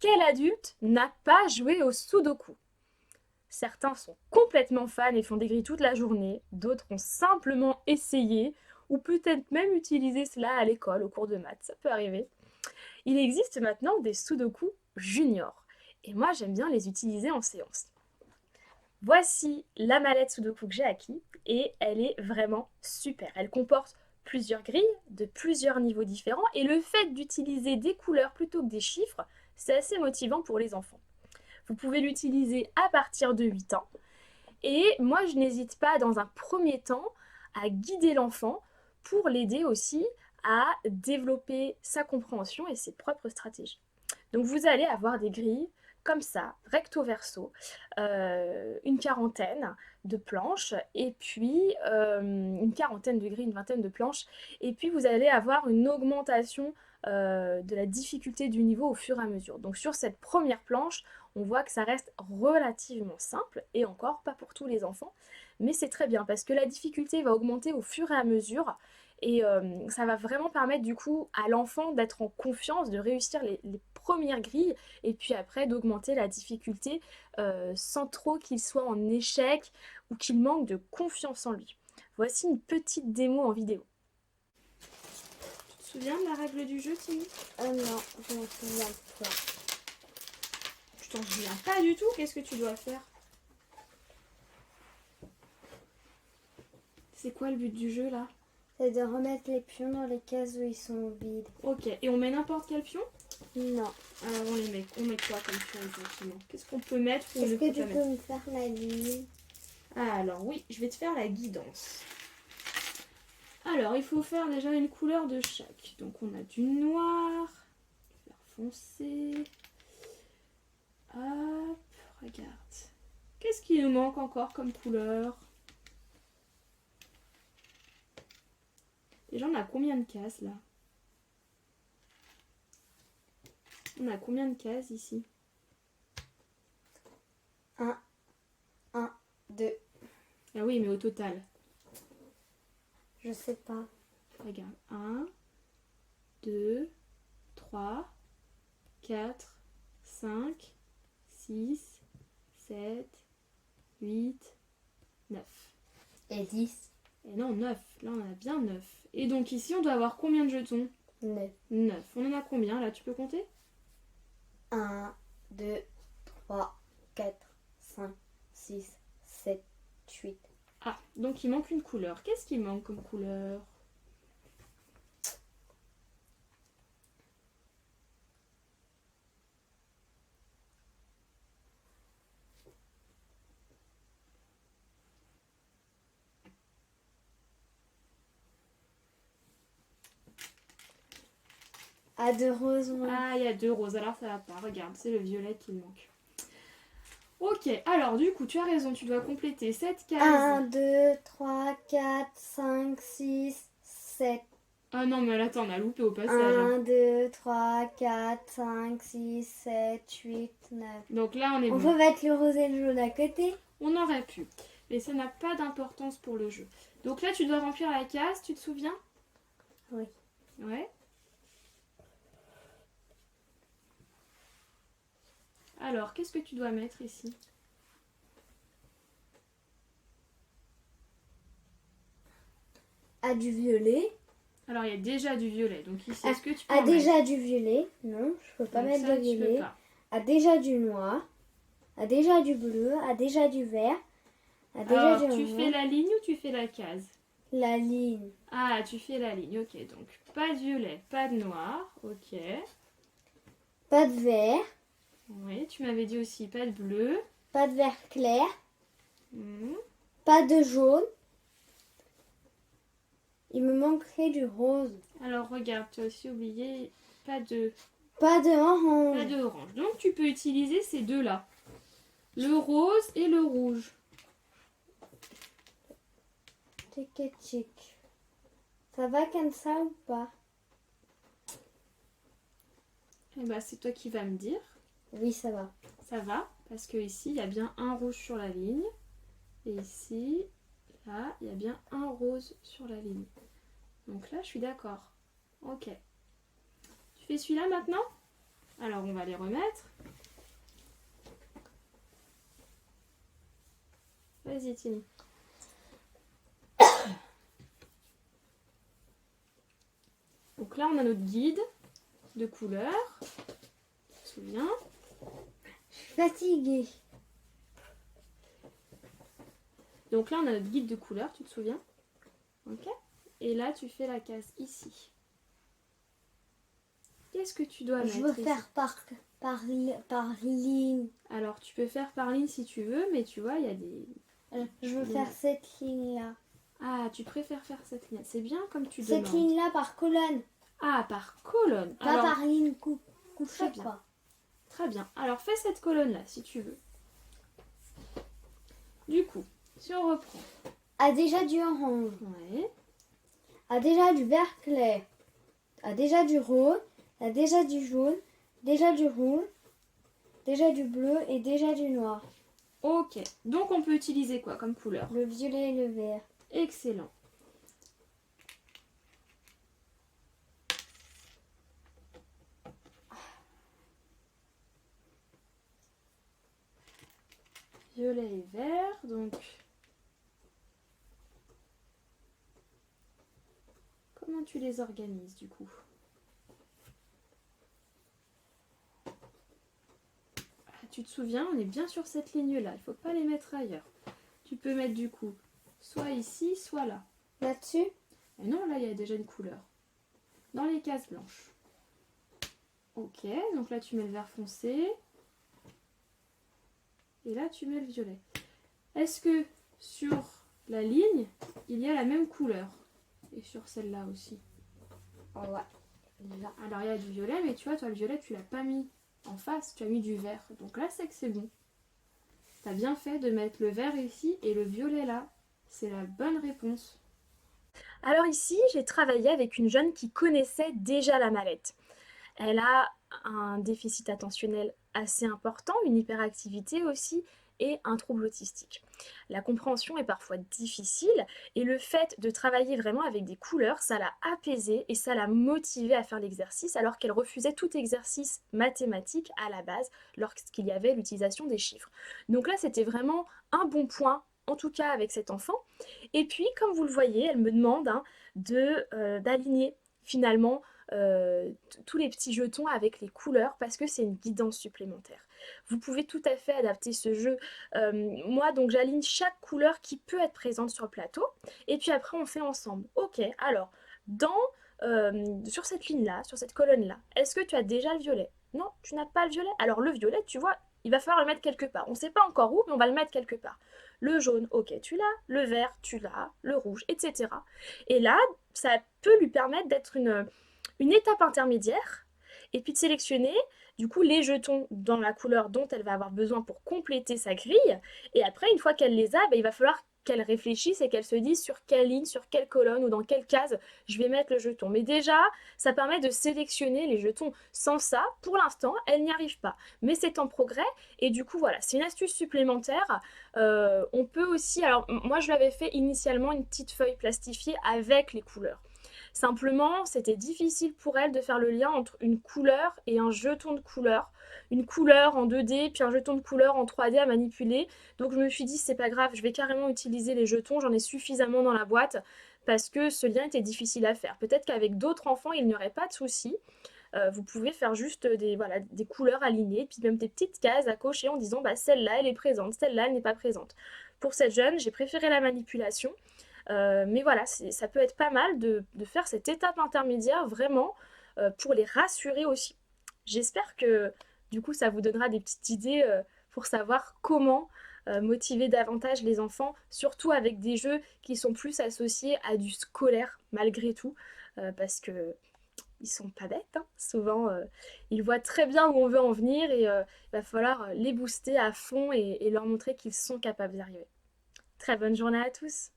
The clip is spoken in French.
quel adulte n'a pas joué au Sudoku? Certains sont complètement fans et font des grilles toute la journée, d'autres ont simplement essayé ou peut-être même utilisé cela à l'école au cours de maths, ça peut arriver. Il existe maintenant des Sudoku juniors et moi j'aime bien les utiliser en séance. Voici la mallette Sudoku que j'ai acquis et elle est vraiment super. Elle comporte plusieurs grilles de plusieurs niveaux différents et le fait d'utiliser des couleurs plutôt que des chiffres, c'est assez motivant pour les enfants. Vous pouvez l'utiliser à partir de 8 ans et moi je n'hésite pas dans un premier temps à guider l'enfant pour l'aider aussi à développer sa compréhension et ses propres stratégies. Donc vous allez avoir des grilles comme ça, recto verso, une quarantaine de planches, et puis une quarantaine de grilles, une vingtaine de planches, et puis vous allez avoir une augmentation de la difficulté du niveau au fur et à mesure. Donc sur cette première planche, on voit que ça reste relativement simple, et encore pas pour tous les enfants, mais c'est très bien parce que la difficulté va augmenter au fur et à mesure. Et ça va vraiment permettre du coup à l'enfant d'être en confiance, de réussir les premières grilles et puis après d'augmenter la difficulté sans trop qu'il soit en échec ou qu'il manque de confiance en lui. Voici une petite démo en vidéo. Tu te souviens de la règle du jeu, Timmy? Non, je me souviens pas. Tu t'en souviens pas du tout? Qu'est-ce que tu dois faire? C'est quoi le but du jeu là? C'est de remettre les pions dans les cases où ils sont vides. Ok, et on met n'importe quel pion? Non. Alors on met quoi comme pion exactement? Qu'est-ce qu'on peut mettre ou Est-ce ne que peut tu pas peux mettre? me faire la ligne? Ah, alors oui, je vais te faire la guidance. Alors, il faut faire déjà une couleur de chaque. Donc, on a du noir, du vert foncé. Hop, regarde. Qu'est-ce qui nous manque encore comme couleur? Déjà, on a combien de cases là? On a combien de cases ici? 1, 2. Ah oui, mais au total. Je sais pas. Regarde. 1, 2, 3, 4, 5, 6, 7, 8, 9. Et 10. Et non, 9. Là, on en a bien 9. Et donc ici, on doit avoir combien de jetons? 9. 9. On en a combien là? Tu peux compter? 1, 2, 3, 4, 5, 6, 7, 8. Ah, donc il manque une couleur. Qu'est-ce qui manque comme couleur? Ah, de rose, moi. Ah, il y a 2 roses. Alors ça va pas. Regarde, c'est le violet qui manque. Ok, alors du coup, tu as raison. Tu dois compléter cette case. 1, 2, 3, 4, 5, 6, 7. Ah non, mais là, attends, on a loupé au passage. 1, 2, 3, 4, 5, 6, 7, 8, 9. Donc là, on est On bon. peut mettre le rose et le jaune à côté? On aurait pu. Mais ça n'a pas d'importance pour le jeu. Donc là, tu dois remplir la case, tu te souviens? Oui. Ouais. Alors, qu'est-ce que tu dois mettre ici? A du violet. Alors, il y a déjà du violet. Donc ici, est-ce que tu peux A en déjà du violet. Non, je peux pas Donc mettre ça, de tu peux violet. pas. A déjà du noir. A déjà du bleu. A déjà du vert. A déjà Alors, du tu orange. fais la ligne ou tu fais la case? La ligne. Ah, tu fais la ligne. Ok, donc pas de violet, pas de noir. Ok. Pas de vert. Oui, tu m'avais dit aussi pas de bleu. Pas de vert clair. Hmm. Pas de jaune. Il me manquerait du rose. Alors, regarde, tu as aussi oublié pas de Pas de orange. orange. Donc, tu peux utiliser ces deux-là. Le rose et le rouge. Tchic, tchic. Ça va comme ça ou pas? Eh ben, c'est toi qui vas me dire. Oui, ça va. Ça va, parce que ici, il y a bien un rouge sur la ligne. Et ici, là, il y a bien un rose sur la ligne. Donc là, je suis d'accord. Ok. Tu fais celui-là maintenant? Alors, on va les remettre. Vas-y, Tini. Donc là, on a notre guide de couleurs. Tu te souviens? Fatiguée. Donc là, on a notre guide de couleurs, tu te souviens? Ok. Et là, tu fais la case ici. Qu'est-ce que tu dois mettre Je veux ici? faire par ligne. Alors, tu peux faire par ligne si tu veux, mais tu vois, il y a des... Je veux faire cette ligne-là. Ah, tu préfères faire cette ligne. C'est bien comme tu Cette demandes. ligne-là par colonne. Ah, par colonne. Pas Alors, par ligne couchée, très bien. quoi. Très bien. Alors, fais cette colonne-là, si tu veux. Du coup, si on reprend. A déjà du orange. Ouais. A déjà du vert clair. A déjà du rose. A déjà du jaune. Déjà du rouge. Déjà du bleu et déjà du noir. Ok. Donc, on peut utiliser quoi comme couleur? Le violet et le vert. Excellent. Violet et vert, donc... Comment tu les organises, du coup? Tu te souviens, on est bien sur cette ligne-là. Il ne faut pas les mettre ailleurs. Tu peux mettre, du coup, soit ici, soit là. Là-dessus? Et non, là, il y a déjà une couleur. Dans les cases blanches. Ok, donc là, tu mets le vert foncé. Et là, tu mets le violet. Est-ce que sur la ligne, il y a la même couleur? Et sur celle-là aussi. Oh ouais. Là. Alors, il y a du violet, mais tu vois, toi, le violet, tu l'as pas mis en face. Tu as mis du vert. Donc là, c'est que c'est bon. Tu as bien fait de mettre le vert ici et le violet là. C'est la bonne réponse. Alors ici, j'ai travaillé avec une jeune qui connaissait déjà la mallette. Elle a un déficit attentionnel assez important, une hyperactivité aussi et un trouble autistique. La compréhension est parfois difficile et le fait de travailler vraiment avec des couleurs, ça l'a apaisée et ça l'a motivée à faire l'exercice alors qu'elle refusait tout exercice mathématique à la base lorsqu'il y avait l'utilisation des chiffres. Donc là, c'était vraiment un bon point, en tout cas avec cet enfant. Et puis, comme vous le voyez, elle me demande d'aligner finalement tous les petits jetons avec les couleurs parce que c'est une guidance supplémentaire. Vous pouvez tout à fait adapter ce jeu. Moi, donc, j'aligne chaque couleur qui peut être présente sur le plateau et puis après, on fait ensemble. Ok, alors, sur cette ligne-là, sur cette colonne-là, est-ce que tu as déjà le violet? Non, tu n'as pas le violet. Alors, le violet, tu vois, il va falloir le mettre quelque part. On ne sait pas encore où, mais on va le mettre quelque part. Le jaune, ok, tu l'as. Le vert, tu l'as. Le rouge, etc. Et là, ça peut lui permettre d'être une étape intermédiaire et puis de sélectionner du coup les jetons dans la couleur dont elle va avoir besoin pour compléter sa grille. Et après, une fois qu'elle les a, il va falloir qu'elle réfléchisse et qu'elle se dise sur quelle ligne, sur quelle colonne ou dans quelle case je vais mettre le jeton. Mais déjà, ça permet de sélectionner les jetons. Sans ça, pour l'instant, elle n'y arrive pas. Mais c'est en progrès et du coup, voilà, c'est une astuce supplémentaire. On peut aussi, alors moi je l'avais fait initialement une petite feuille plastifiée avec les couleurs. Simplement, c'était difficile pour elle de faire le lien entre une couleur et un jeton de couleur. Une couleur en 2D, puis un jeton de couleur en 3D à manipuler. Donc je me suis dit, c'est pas grave, je vais carrément utiliser les jetons, j'en ai suffisamment dans la boîte, parce que ce lien était difficile à faire. Peut-être qu'avec d'autres enfants, il n'y aurait pas de souci. Vous pouvez faire juste des couleurs alignées, puis même des petites cases à cocher en disant, bah, celle-là, elle est présente, celle-là, elle n'est pas présente. Pour cette jeune, j'ai préféré la manipulation. Mais voilà, ça peut être pas mal de faire cette étape intermédiaire vraiment pour les rassurer aussi. J'espère que du coup ça vous donnera des petites idées pour savoir comment motiver davantage les enfants, surtout avec des jeux qui sont plus associés à du scolaire malgré tout, parce que ils sont pas bêtes, hein. Souvent ils voient très bien où on veut en venir et il va falloir les booster à fond et leur montrer qu'ils sont capables d'y arriver. Très bonne journée à tous!